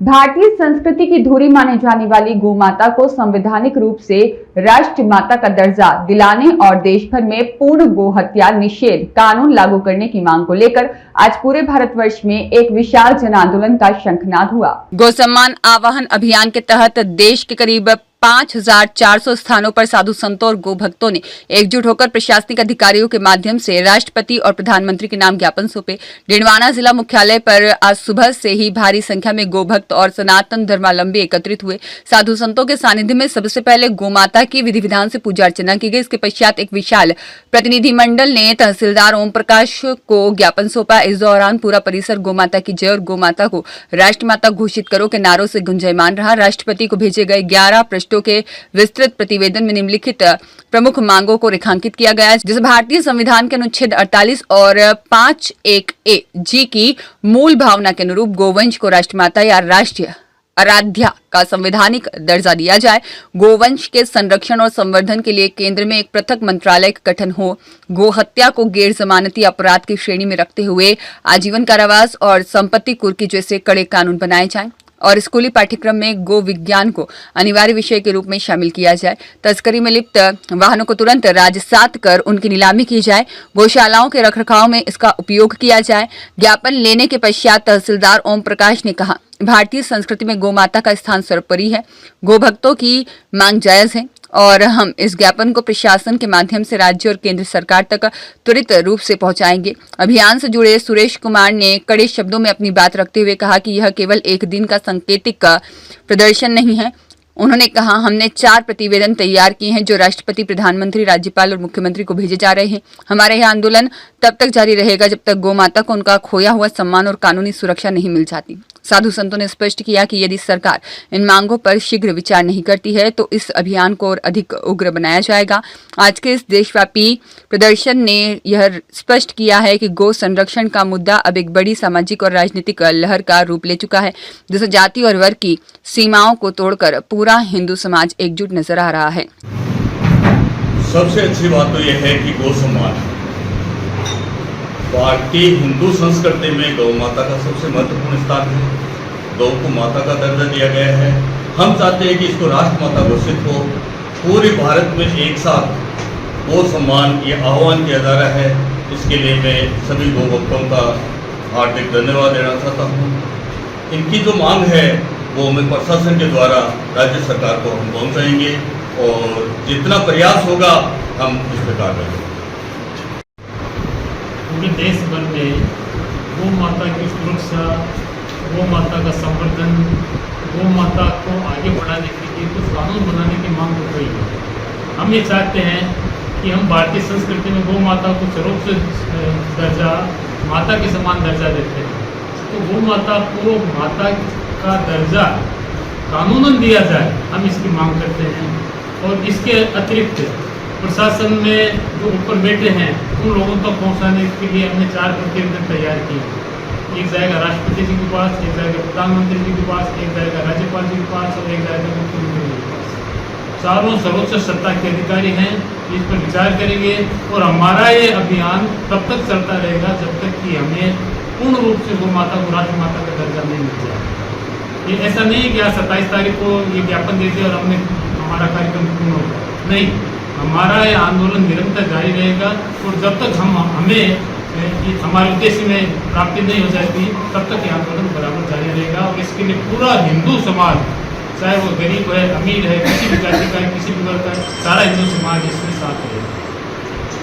भारतीय संस्कृति की धुरी माने जाने वाली गोमाता को संवैधानिक रूप से राष्ट्र माता का दर्जा दिलाने और देश भर में पूर्ण गोहत्या निषेध कानून लागू करने की मांग को लेकर आज पूरे भारतवर्ष में एक विशाल जन आंदोलन का शंखनाद हुआ। गौ सम्मान आवाहन अभियान के तहत देश के करीब 5400 स्थानों पर साधु संतों और गो भक्तों ने एकजुट होकर प्रशासनिक अधिकारियों के माध्यम से राष्ट्रपति और प्रधानमंत्री के नाम ज्ञापन सौंपे। डिंडवाना जिला मुख्यालय पर आज सुबह से ही भारी संख्या में गो भक्त और सनातन धर्मावलंबी एकत्रित हुए। साधु संतों के सानिध्य में सबसे पहले गो माता की विधि विधान से पूजा अर्चना की गई। इसके पश्चात एक विशाल प्रतिनिधिमंडल ने तहसीलदार ओम प्रकाश को ज्ञापन सौंपा। इस दौरान पूरा परिसर गो माता की जय और गो माता को राष्ट्रमाता घोषित करो के नारों से गुंजायमान रहा। राष्ट्रपति को भेजे गए 11 पृष्ठों के विस्तृत प्रतिवेदन में निम्नलिखित प्रमुख मांगों को रेखांकित किया गया है, जिसे भारतीय संविधान के अनुच्छेद 48 और 51A जी की मूल भावना के अनुरूप गोवंश को राष्ट्रमाता या राष्ट्रीय आराध्या का संवैधानिक दर्जा दिया जाए। गोवंश के संरक्षण और संवर्धन के लिए केंद्र में एक पृथक मंत्रालय का गठन हो। गो हत्या को गैर जमानती अपराध की श्रेणी में रखते हुए आजीवन कारावास और संपत्ति कुर्की जैसे कड़े कानून बनाए जाएं और स्कूली पाठ्यक्रम में गो विज्ञान को अनिवार्य विषय के रूप में शामिल किया जाए। तस्करी में लिप्त वाहनों को तुरंत राजसात कर उनकी नीलामी की जाए। गौशालाओं के रखरखाव में इसका उपयोग किया जाए। ज्ञापन लेने के पश्चात तहसीलदार ओम प्रकाश ने कहा, भारतीय संस्कृति में गौ माता का स्थान सर्वोपरि है। गो भक्तों की मांग जायज है और हम इस ज्ञापन को प्रशासन के माध्यम से राज्य और केंद्र सरकार तक त्वरित रूप से पहुंचाएंगे। अभियान से जुड़े सुरेश कुमार ने कड़े शब्दों में अपनी बात रखते हुए कहा कि यह केवल एक दिन का सांकेतिक प्रदर्शन नहीं है। उन्होंने कहा, हमने 4 प्रतिवेदन तैयार किए हैं जो राष्ट्रपति, प्रधानमंत्री, राज्यपाल और मुख्यमंत्री को भेजे जा रहे हैं। हमारा यह आंदोलन तब तक जारी रहेगा जब तक गौ माता को उनका खोया हुआ सम्मान और कानूनी सुरक्षा नहीं मिल जाती। साधु संतों ने स्पष्ट किया कि यदि सरकार इन मांगों पर शीघ्र विचार नहीं करती है तो इस अभियान को और अधिक उग्र बनाया जाएगा। आज के इस देशव्यापी प्रदर्शन ने यह स्पष्ट किया है कि गौ संरक्षण का मुद्दा अब एक बड़ी सामाजिक और राजनीतिक लहर का रूप ले चुका है, जिसे जाति और वर्ग की सीमाओं को तोड़कर पूरा हिंदू समाज एकजुट नजर आ रहा है। सबसे अच्छी बात तो यह है कि गौ सम्मान भारतीय हिंदू संस्कृति में गौ माता का सबसे महत्वपूर्ण स्थान है। गौ को माता का दर्जा दिया गया है। हम चाहते हैं कि इसको राष्ट्र माता घोषित हो। पूरे भारत में एक साथ गौ सम्मान ये आह्वान किया जा रहा है। इसके लिए मैं सभी गौ भक्तों का हार्दिक धन्यवाद देना चाहता हूँ। इनकी जो मांग है वो हमें प्रशासन के द्वारा राज्य सरकार को हम पहुँचाएंगे और जितना प्रयास होगा हम इस पर कार्य करेंगे। पूरे देश भर में गौ माता की सुरक्षा, गौ माता का संवर्धन, गौ माता को आगे बढ़ाने के लिए कुछ कानून बनाने की मांग हो रही है। हम ये चाहते हैं कि हम भारतीय संस्कृति में गौ माता को सर्वोच्च दर्जा, माता के समान दर्जा देते हैं। तो गौ माता को माता का दर्जा कानूनन दिया जाए, हम इसकी मांग करते हैं। और इसके अतिरिक्त प्रशासन में जो ऊपर बैठे हैं उन लोगों तक पहुंचाने के लिए हमने 4 प्रतिवेदन तैयार किए। एक जाएगा राष्ट्रपति जी के पास, एक जाएगा प्रधानमंत्री जी के पास, एक जाएगा राज्यपाल जी के पास और एक जाएगा मुख्यमंत्री जी के पास। चारों सर्वोच्च सत्ता के अधिकारी हैं, इस पर विचार करेंगे और हमारा ये अभियान तब तक चलता रहेगा जब तक कि हमें पूर्ण रूप से गौ माता को राष्ट्र माता का दर्जा नहीं मिल जाए। ये ऐसा नहीं है कि आज 27 तारीख को ये ज्ञापन दे दिया और हमने हमारा कार्यक्रम पूर्ण होगा, नहीं। हमारा ये आंदोलन निरंतर जारी रहेगा और जब तक हमें हमारे उद्देश्य में प्राप्ति नहीं हो जाती तब तक ये आंदोलन बराबर जारी रहेगा। और इसके लिए पूरा हिंदू समाज, चाहे वो गरीब है, अमीर है, किसी भी जाति का है, किसी भी वर्ग का है, सारा हिंदू समाज इसमें साथ रहेगा।